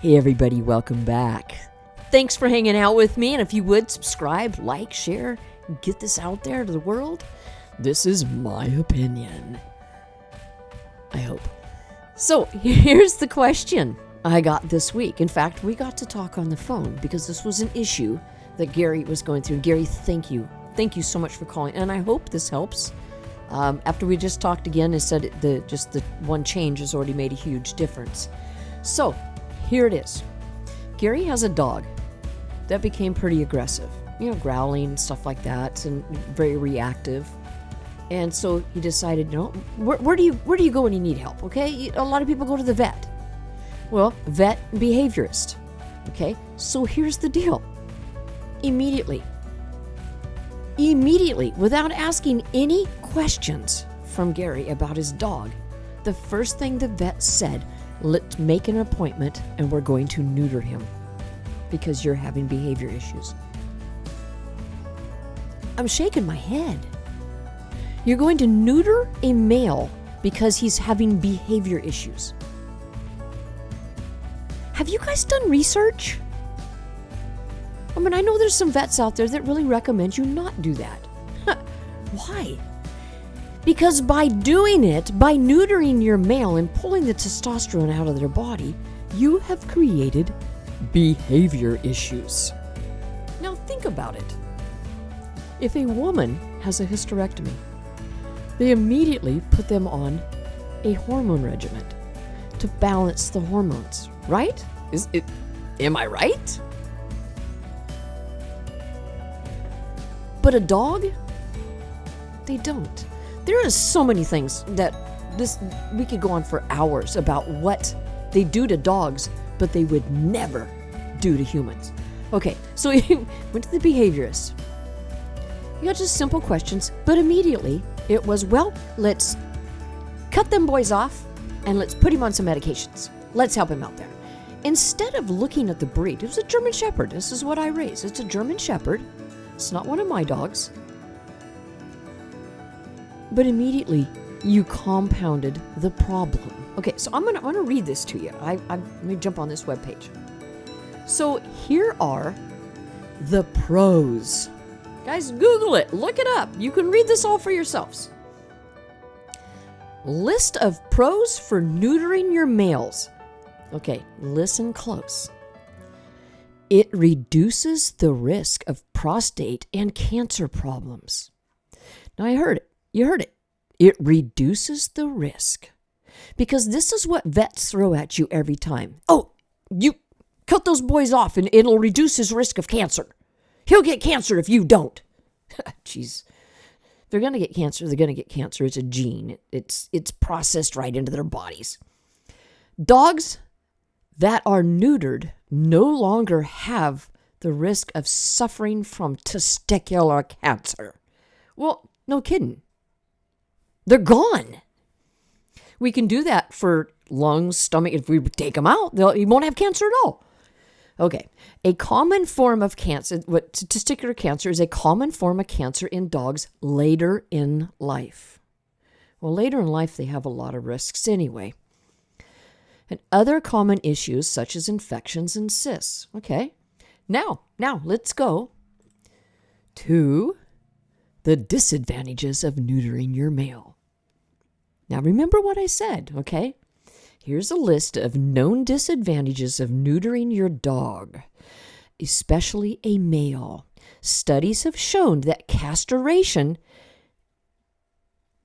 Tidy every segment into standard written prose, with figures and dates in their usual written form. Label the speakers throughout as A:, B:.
A: Hey everybody, welcome back. Thanks for hanging out with me, and if you would, subscribe, like, share, get this out there to the world. This is my opinion. I hope. So, here's the question I got this week. In fact, we got to talk on the phone because this was an issue that Gary was going through. Gary, thank you. Thank you so much for calling, and I hope this helps. After we just talked again, it said the one change has already made a huge difference. So, here it is. Gary has a dog that became pretty aggressive, growling and stuff like that, and very reactive. And so he decided, where do you go when you need help? Okay, a lot of people go to the vet. Well, vet and behaviorist. Okay, so here's the deal. Immediately, without asking any questions from Gary about his dog, the first thing the vet said, let's make an appointment and we're going to neuter him because you're having behavior issues. I'm shaking my head. You're going to neuter a male because he's having behavior issues. Have you guys done research? I mean, I know there's some vets out there that really recommend you not do that. Why? Because by doing it, by neutering your male and pulling the testosterone out of their body, you have created behavior issues. Now think about it. If a woman has a hysterectomy, they immediately put them on a hormone regimen to balance the hormones, right? Am I right? But a dog, they don't. There are so many things that we could go on for hours about what they do to dogs, but they would never do to humans. Okay, so he went to the behaviorist. You got just simple questions, but immediately it was, let's cut them boys off and let's put him on some medications. Let's help him out there. Instead of looking at the breed, it was a German Shepherd. This is what I raised. It's a German Shepherd. It's not one of my dogs. But immediately, you compounded the problem. Okay, so I'm gonna read this to you. Let me jump on this webpage. So here are the pros. Guys, Google it. Look it up. You can read this all for yourselves. List of pros for neutering your males. Okay, listen close. It reduces the risk of prostate and cancer problems. Now, I heard it. You heard it. It reduces the risk. Because this is what vets throw at you every time. Oh, you cut those boys off and it'll reduce his risk of cancer. He'll get cancer if you don't. Jeez. They're going to get cancer. They're going to get cancer. It's a gene. It's processed right into their bodies. Dogs that are neutered no longer have the risk of suffering from testicular cancer. Well, no kidding. They're gone. We can do that for lungs, stomach. If we take them out, he won't have cancer at all. Okay. A common form of cancer, testicular cancer is a common form of cancer in dogs later in life. Well, later in life, they have a lot of risks anyway. And other common issues such as infections and cysts. Okay. Now, let's go to the disadvantages of neutering your male. Now, remember what I said, okay? Here's a list of known disadvantages of neutering your dog, especially a male. Studies have shown that castration,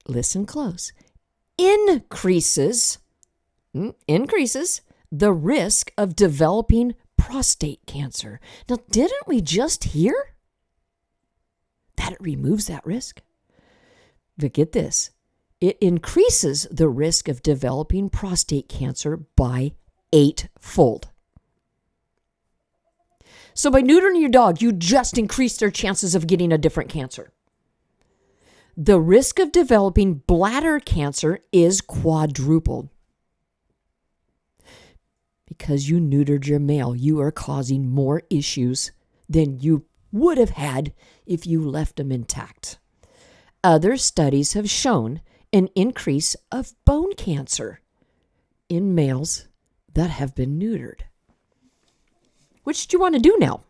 A: listen close, increases the risk of developing prostate cancer. Now, didn't we just hear that it removes that risk? But get this. It increases the risk of developing prostate cancer by 8-fold. So by neutering your dog, you just increase their chances of getting a different cancer. The risk of developing bladder cancer is quadrupled. Because you neutered your male, you are causing more issues than you would have had if you left them intact. Other studies have shown an increase of bone cancer in males that have been neutered. Which do you want to do now?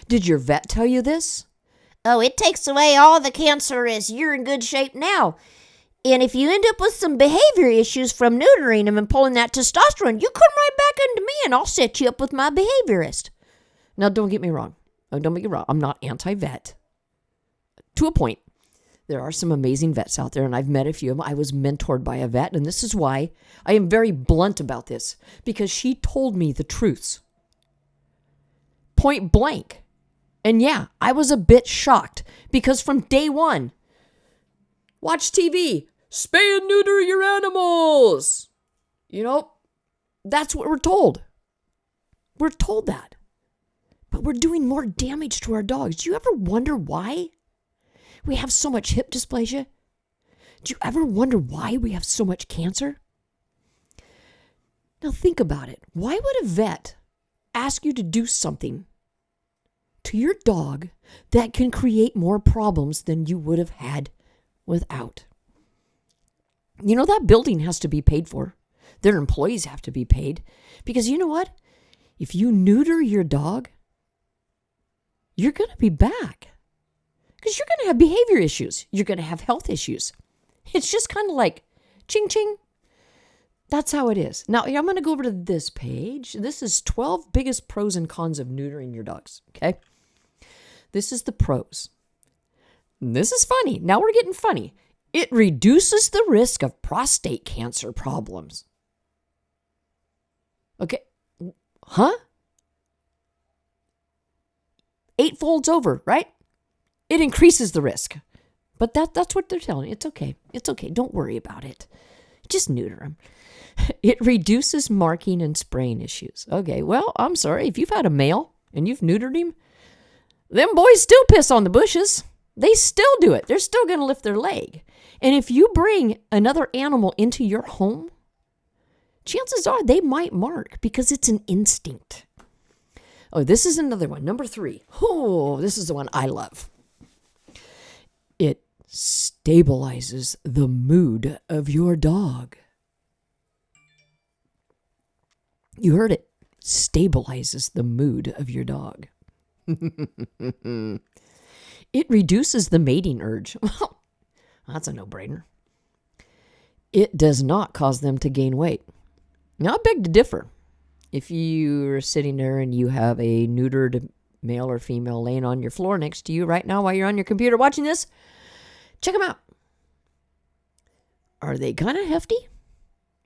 A: Did your vet tell you this?
B: Oh, it takes away all the cancerous. You're in good shape now. And if you end up with some behavior issues from neutering him and pulling that testosterone, you come right back into me and I'll set you up with my behaviorist.
A: Now, don't get me wrong. I'm not anti-vet. To a point. There are some amazing vets out there, and I've met a few of them. I was mentored by a vet, and this is why I am very blunt about this, because she told me the truths. Point blank. And yeah, I was a bit shocked, because from day one, watch TV, spay and neuter your animals. That's what we're told. We're told that. But we're doing more damage to our dogs. Do you ever wonder why we have so much hip dysplasia? Do you ever wonder why we have so much cancer? Now think about it. Why would a vet ask you to do something to your dog that can create more problems than you would have had without? That building has to be paid for. Their employees have to be paid. Because you know what? If you neuter your dog, you're going to be back. Because you're going to have behavior issues. You're going to have health issues. It's just kind of like ching ching. That's how it is. Now, I'm going to go over to this page. This is 12 biggest pros and cons of neutering your dogs. Okay? This is the pros. This is funny. Now we're getting funny. It reduces the risk of prostate cancer problems. Okay. Huh? 8 folds over, right? It increases the risk. But that's what they're telling you. It's okay. It's okay. Don't worry about it. Just neuter them. It reduces marking and spraying issues. Okay, well, I'm sorry. If you've had a male and you've neutered him, them boys still piss on the bushes. They still do it. They're still going to lift their leg. And if you bring another animal into your home, chances are they might mark because it's an instinct. Oh, this is another one. Number 3. Oh, this is the one I love. It stabilizes the mood of your dog. You heard it. Stabilizes the mood of your dog. It reduces the mating urge. Well, that's a no-brainer. It does not cause them to gain weight. Now, I beg to differ. If you're sitting there and you have a neutered male or female laying on your floor next to you right now while you're on your computer watching this, check them out. Are they kind of hefty?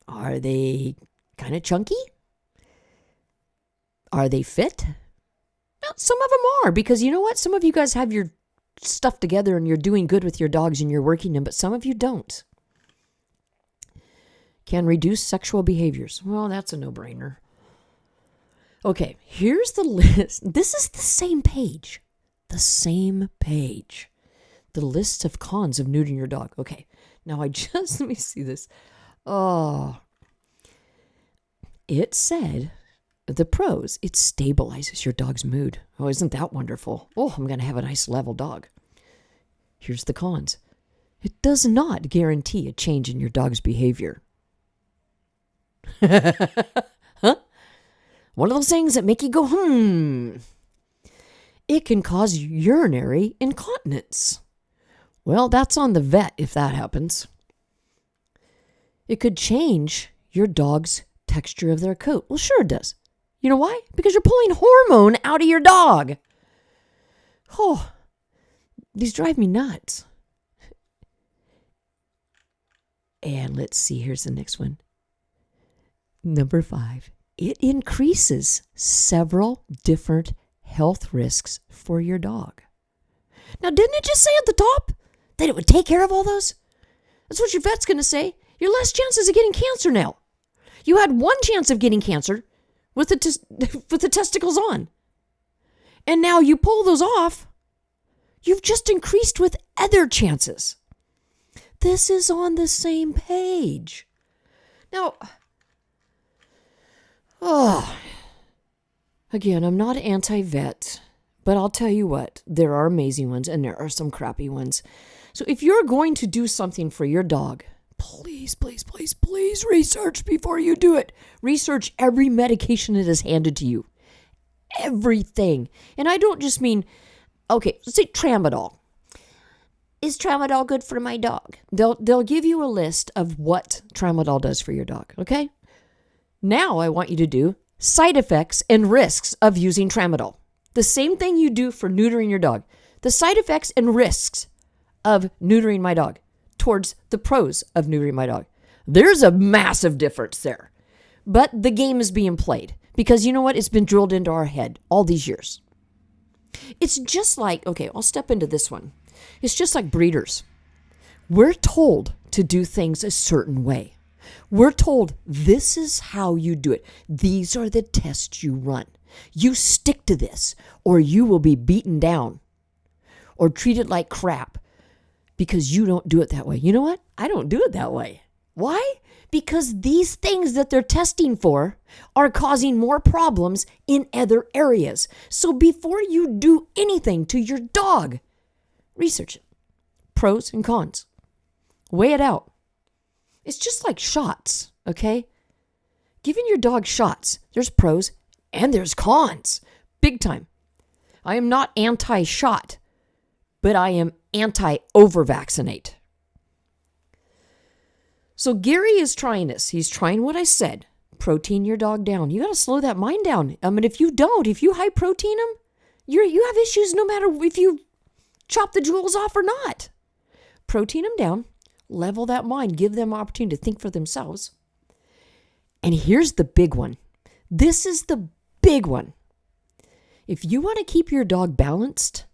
A: Are they kind of chunky? Are they fit? Well, some of them are, because you know what? Some of you guys have your stuff together and you're doing good with your dogs and you're working them, but some of you don't. Can reduce sexual behaviors. Well, that's a no-brainer. Okay, here's the list. This is the same page. The same page. The list of cons of neutering your dog. Okay, now let me see this. Oh, it said, the pros, it stabilizes your dog's mood. Oh, isn't that wonderful? Oh, I'm going to have a nice level dog. Here's the cons. It does not guarantee a change in your dog's behavior. Huh? One of those things that make you go, It can cause urinary incontinence. Well, that's on the vet if that happens. It could change your dog's texture of their coat. Well, sure it does. You know why? Because you're pulling hormone out of your dog. Oh, these drive me nuts. And let's see, here's the next one. Number 5. It increases several different health risks for your dog. Now, didn't it just say at the top that it would take care of all those? That's what your vet's going to say. You're less chances of getting cancer now. You had one chance of getting cancer with the testicles on. And now you pull those off, you've just increased with other chances. This is on the same page. Now, again, I'm not anti-vet, but I'll tell you what, there are amazing ones and there are some crappy ones. So if you're going to do something for your dog, please, please, please, please research before you do it. Research every medication that is handed to you. everything. And I don't just mean, okay, let's say tramadol.
B: Is tramadol good for my dog?
A: They'll give you a list of what tramadol does for your dog, okay? Now I want you to do side effects and risks of using tramadol. The same thing you do for neutering your dog. The side effects and risks of neutering my dog towards the pros of neutering my dog. There's a massive difference there. But the game is being played because you know what? It's been drilled into our head all these years. It's just like, okay, I'll step into this one. It's just like breeders. We're told to do things a certain way. We're told this is how you do it. These are the tests you run. You stick to this or you will be beaten down or treated like crap because you don't do it that way. You know what? I don't do it that way. Why? Because these things that they're testing for are causing more problems in other areas. So before you do anything to your dog, research it. Pros and cons. Weigh it out. It's just like shots, okay? Giving your dog shots, there's pros and there's cons. Big time. I am not anti-shot, but I am anti-over-vaccinate. So Gary is trying this. He's trying what I said. Protein your dog down. You got to slow that mind down. I mean, if you high protein them, you have issues no matter if you chop the jewels off or not. Protein them down. Level that mind. Give them an opportunity to think for themselves. And here's the big one. This is the big one. If you want to keep your dog balanced,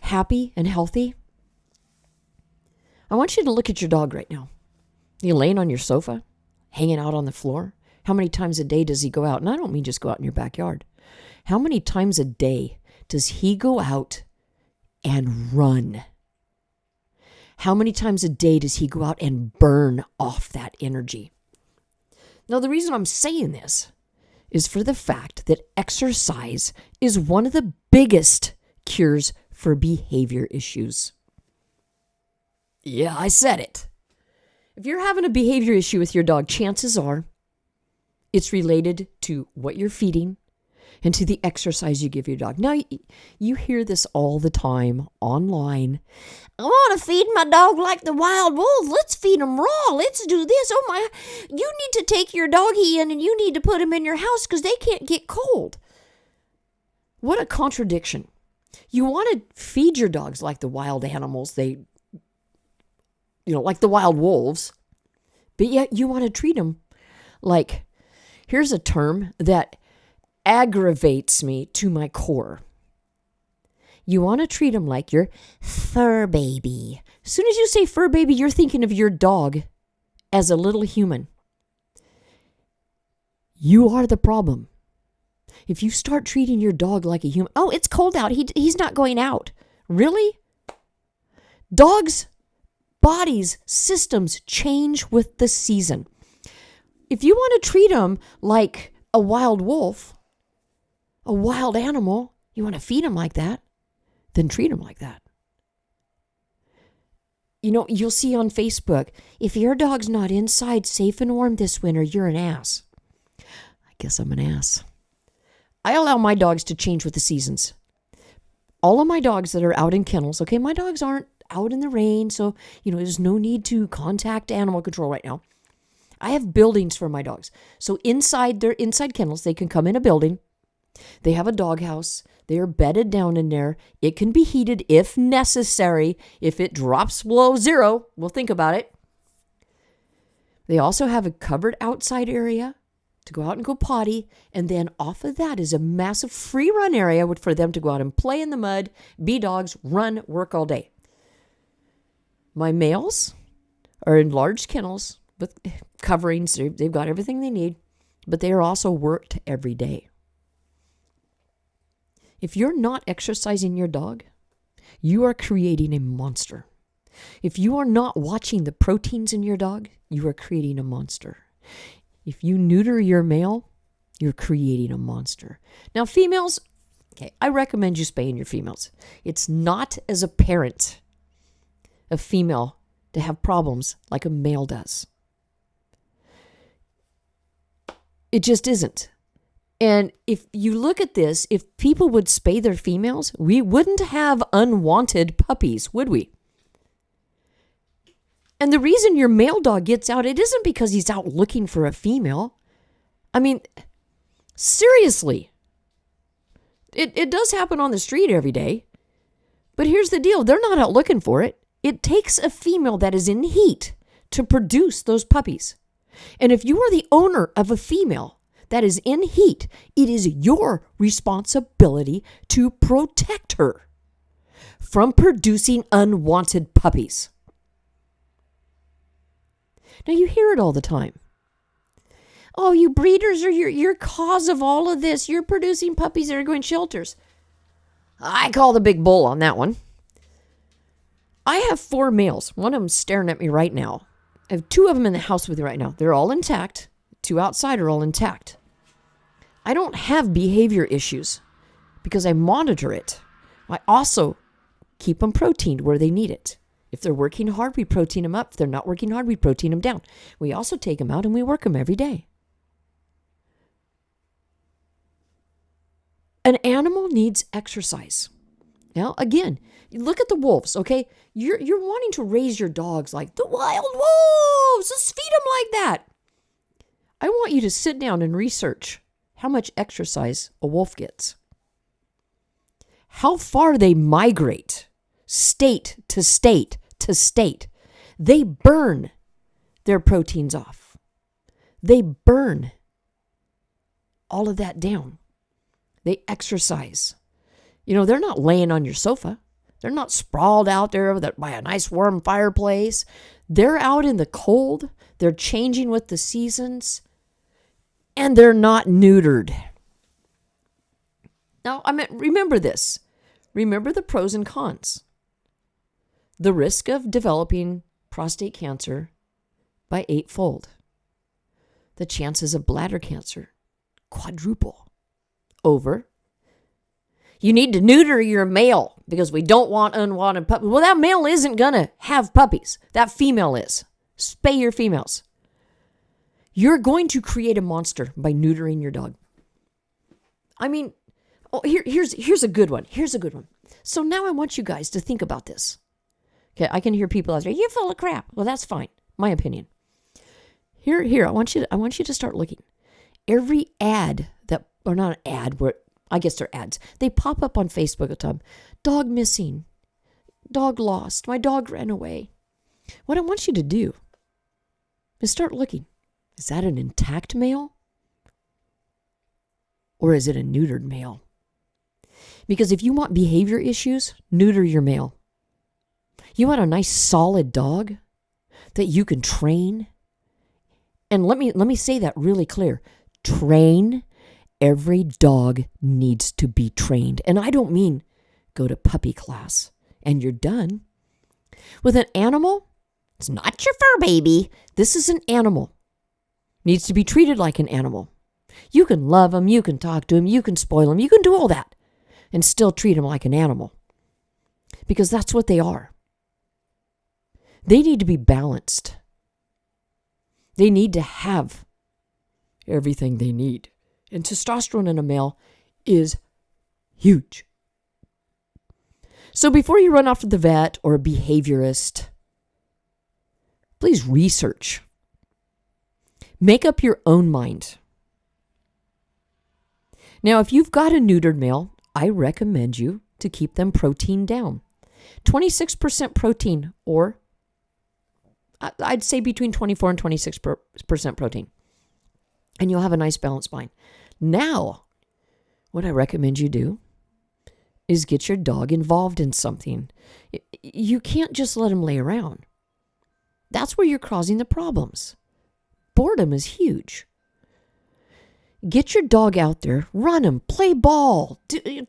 A: happy, and healthy, I want you to look at your dog right now. You laying on your sofa, hanging out on the floor. How many times a day does he go out? And I don't mean just go out in your backyard. How many times a day does he go out and run? How many times a day does he go out and burn off that energy? Now, the reason I'm saying this is for the fact that exercise is one of the biggest cures for behavior issues. Yeah, I said it. If you're having a behavior issue with your dog, chances are it's related to what you're feeding and to the exercise you give your dog. Now, you hear this all the time online.
B: I want to feed my dog like the wild wolves. Let's feed him raw. Let's do this. Oh my, you need to take your doggy in and you need to put him in your house because they can't get cold.
A: What a contradiction. You want to feed your dogs like the wild animals, like the wild wolves, but yet you want to treat them like, here's a term that aggravates me to my core. You want to treat them like your fur baby. As soon as you say fur baby, you're thinking of your dog as a little human. You are the problem. If you start treating your dog like a human, oh, it's cold out. He's not going out. Really? Dogs' bodies, systems change with the season. If you want to treat them like a wild wolf, a wild animal, you want to feed them like that, then treat them like that. You'll see on Facebook, if your dog's not inside safe and warm this winter, you're an ass. I guess I'm an ass. I allow my dogs to change with the seasons. All of my dogs that are out in kennels, okay, my dogs aren't out in the rain, so, there's no need to contact animal control right now. I have buildings for my dogs. So they're inside kennels. They can come in a building. They have a doghouse. They are bedded down in there. It can be heated if necessary. If it drops below zero, we'll think about it. They also have a covered outside area to go out and go potty. And then off of that is a massive free run area for them to go out and play in the mud, be dogs, run, work all day. My males are in large kennels with coverings. They've got everything they need, but they are also worked every day. If you're not exercising your dog, you are creating a monster. If you are not watching the proteins in your dog, you are creating a monster. If you neuter your male, you're creating a monster. Now, females, okay, I recommend you spaying your females. It's not as apparent a female to have problems like a male does. It just isn't. And if you look at this, if people would spay their females, we wouldn't have unwanted puppies, would we? And the reason your male dog gets out, it isn't because he's out looking for a female. I mean, seriously. It does happen on the street every day. But here's the deal. They're not out looking for it. It takes a female that is in heat to produce those puppies. And if you are the owner of a female that is in heat, it is your responsibility to protect her from producing unwanted puppies. Now, you hear it all the time. Oh, you breeders are your cause of all of this. You're producing puppies that are going to shelters. I call the big bull on that one. I have 4 males. One of them's staring at me right now. I have 2 of them in the house with me right now. They're all intact. 2 outside are all intact. I don't have behavior issues because I monitor it. I also keep them proteined where they need it. If they're working hard, we protein them up. If they're not working hard, we protein them down. We also take them out and we work them every day. An animal needs exercise. Now, again, look at the wolves, okay? You're wanting to raise your dogs like the wild wolves. Let's feed them like that. I want you to sit down and research how much exercise a wolf gets. How far they migrate, state to state to state. They burn their proteins off. They burn all of that down. They exercise. You know, they're not laying on your sofa. They're not sprawled out there by a nice warm fireplace. They're out in the cold. They're changing with the seasons. And they're not neutered. Now, remember this. Remember the pros and cons. The risk of developing prostate cancer by 8-fold. The chances of bladder cancer quadruple. Over. You need to neuter your male because we don't want unwanted puppies. Well, that male isn't going to have puppies. That female is. Spay your females. You're going to create a monster by neutering your dog. I mean, here's a good one. Here's a good one. So now I want you guys to think about this. Okay, I can hear people out there, you're full of crap. Well, that's fine. My opinion. Here, I want you to start looking. Every ad or not an ad, I guess they're ads. They pop up on Facebook all the time. Dog missing. Dog lost. My dog ran away. What I want you to do is start looking. Is that an intact male? Or is it a neutered male? Because if you want behavior issues, neuter your male. You want a nice solid dog that you can train. And let me say that really clear. Train. Every dog needs to be trained. And I don't mean go to puppy class and you're done. With an animal, it's not your fur baby. This is an animal. Needs to be treated like an animal. You can love them, you can talk to them, you can spoil them, you can do all that and still treat them like an animal. Because that's what they are. They need to be balanced. They need to have everything they need. And testosterone in a male is huge. So before you run off to the vet or a behaviorist, please research. Make up your own mind. Now, if you've got a neutered male, I recommend you to keep them protein down. 26% protein, or I'd say between 24 and 26% protein. And you'll have a nice balanced spine. Now, what I recommend you do is get your dog involved in something. You can't just let him lay around. That's where you're causing the problems. Boredom is huge. Get your dog out there, run him, play ball,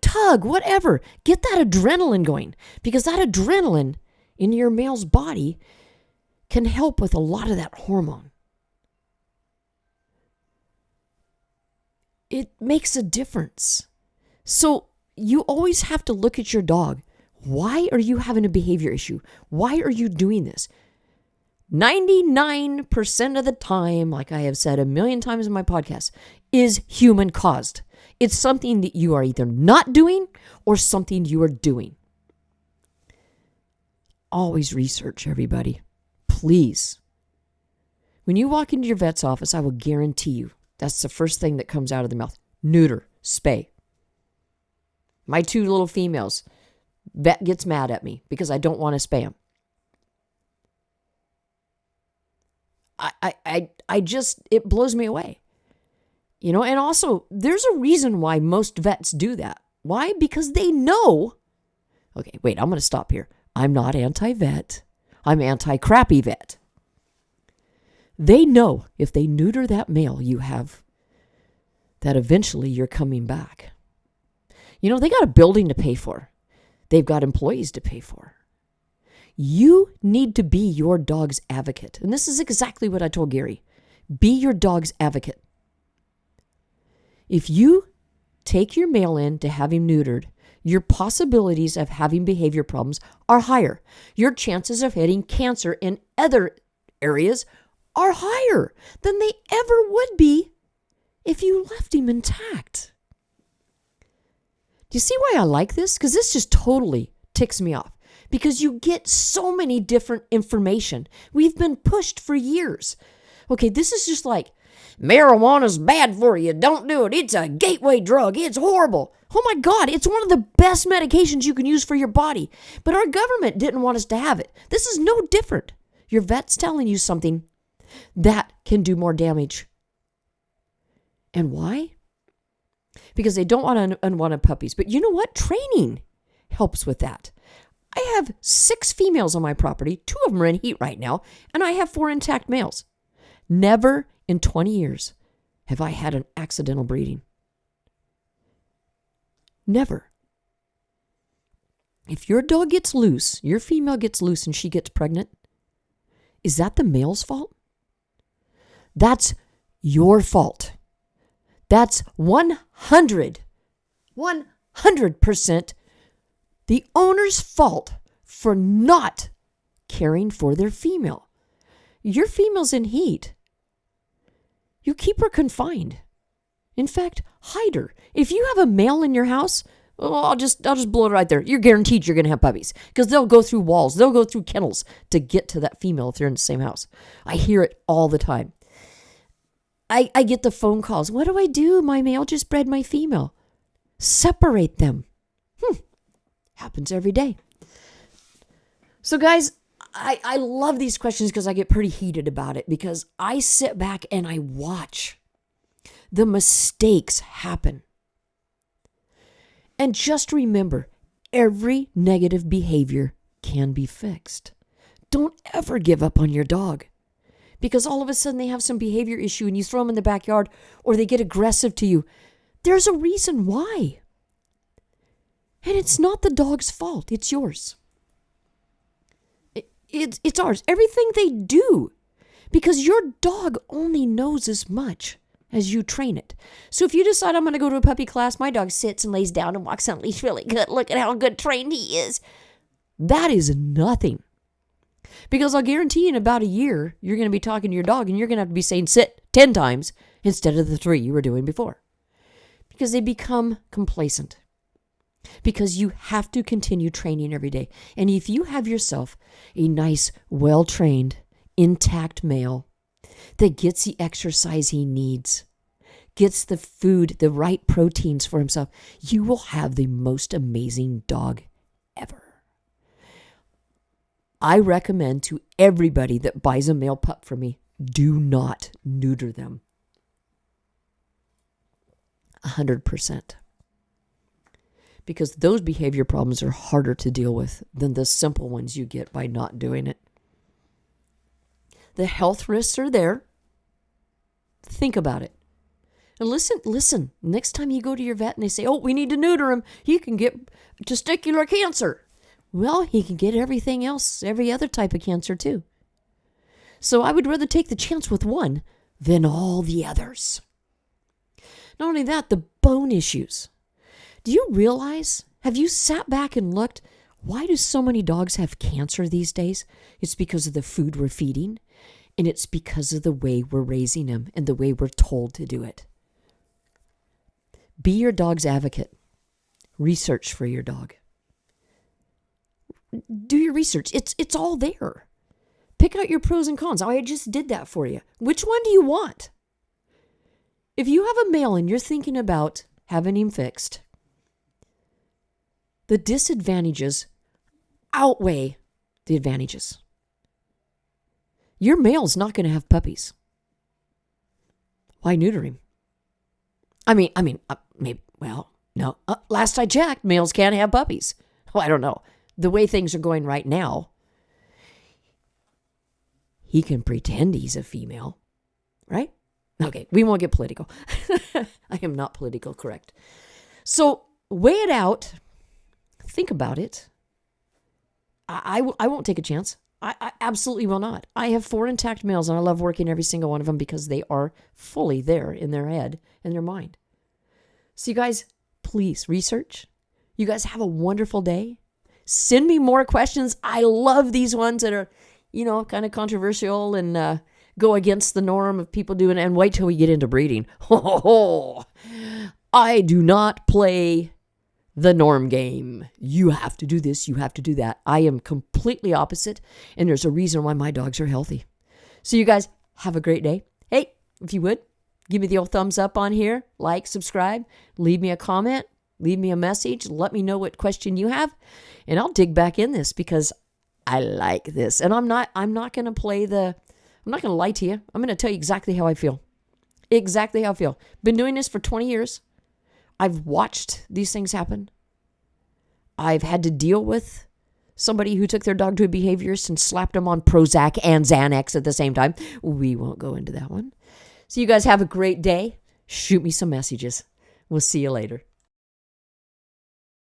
A: tug, whatever. Get that adrenaline going, because that adrenaline in your male's body can help with a lot of that hormone. It makes a difference. So you always have to look at your dog. Why are you having a behavior issue? Why are you doing this? 99% of the time, like I have said a million times in my podcast, is human caused. It's something that you are either not doing or something you are doing. Always research, everybody. Please. When you walk into your vet's office, I will guarantee you that's the first thing that comes out of the mouth. Neuter, spay. My 2 little females, vet gets mad at me because I don't want to spay them. I just, it blows me away. You know, and also there's a reason why most vets do that. Why? Because they know. Okay, wait, I'm going to stop here. I'm not anti-vet. I'm anti-crappy vet. They know if they neuter that male you have, that eventually you're coming back. You know, they got a building to pay for. They've got employees to pay for. You need to be your dog's advocate. And this is exactly what I told Gary. Be your dog's advocate. If you take your male in to have him neutered, your possibilities of having behavior problems are higher. Your chances of hitting cancer in other areas are higher than they ever would be if you left him intact. Do you see why I like this? Because this just totally ticks me off. Because you get so many different information. We've been pushed for years. Okay, this is just like, marijuana's bad for you. Don't do it. It's a gateway drug. It's horrible. Oh my God, it's one of the best medications you can use for your body. But our government didn't want us to have it. This is no different. Your vet's telling you something that can do more damage. And why? Because they don't want unwanted puppies. But you know what? Training helps with that. I have 6 females on my property. 2 of them are in heat right now, and I have 4 intact males. Never in 20 years have I had an accidental breeding. Never. If your dog gets loose, your female gets loose and she gets pregnant, is that the male's fault? That's your fault. That's 100% the owner's fault for not caring for their female. Your female's in heat. You keep her confined. In fact, hide her. If you have a male in your house, I'll just blow it right there. You're guaranteed you're going to have puppies because they'll go through walls. They'll go through kennels to get to that female if they're in the same house. I hear it all the time. I get the phone calls. What do I do? My male just bred my female. Separate them. Happens every day. So guys, I love these questions because I get pretty heated about it because I sit back and I watch the mistakes happen. And just remember, every negative behavior can be fixed. Don't ever give up on your dog because all of a sudden they have some behavior issue and you throw them in the backyard or they get aggressive to you. There's a reason why. And it's not the dog's fault. It's yours. It's ours. Everything they do. Because your dog only knows as much as you train it. So if you decide I'm going to go to a puppy class, my dog sits and lays down and walks on leash really good. Look at how good trained he is. That is nothing. Because I'll guarantee you in about a year, you're going to be talking to your dog and you're going to have to be saying sit 10 times instead of the 3 you were doing before. Because they become complacent. Because you have to continue training every day. And if you have yourself a nice, well-trained, intact male that gets the exercise he needs, gets the food, the right proteins for himself, you will have the most amazing dog ever. I recommend to everybody that buys a male pup from me, do not neuter them. 100%. Because those behavior problems are harder to deal with than the simple ones you get by not doing it. The health risks are there. Think about it. And listen. Next time you go to your vet and they say, oh, we need to neuter him, he can get testicular cancer. Well, he can get everything else, every other type of cancer too. So I would rather take the chance with one than all the others. Not only that, the bone issues. Do you realize, have you sat back and looked, Why do so many dogs have cancer these days? It's because of the food we're feeding, and it's because of the way we're raising them and the way we're told to do it. Be your dog's advocate. Research for your dog. Do your research. It's all there. Pick out your pros and cons. I just did that for you. Which one do you want? If you have a male and you're thinking about having him fixed, the disadvantages outweigh the advantages. Your male's not going to have puppies. Why neuter him? Maybe, well, no. Last I checked, males can't have puppies. Well, I don't know. The way things are going right now, he can pretend he's a female, right? Okay, we won't get political. I am not political correct. So weigh it out. Think about it. I won't take a chance. I absolutely will not. I have 4 intact males, and I love working every single one of them because they are fully there in their head and their mind. So you guys, please research. You guys have a wonderful day. Send me more questions. I love these ones that are, kind of controversial and go against the norm of people doing it. And wait till we get into breeding. I do not play the norm game. You have to do this. You have to do that. I am completely opposite. And there's a reason why my dogs are healthy. So you guys have a great day. Hey, if you would, give me the old thumbs up on here. Like, subscribe, leave me a comment, leave me a message. Let me know what question you have. And I'll dig back in this because I like this. And I'm not going to I'm not going to lie to you. I'm going to tell you exactly how I feel. Exactly how I feel. Been doing this for 20 years. I've watched these things happen. I've had to deal with somebody who took their dog to a behaviorist and slapped them on Prozac and Xanax at the same time. We won't go into that one. So you guys have a great day. Shoot me some messages. We'll see you later.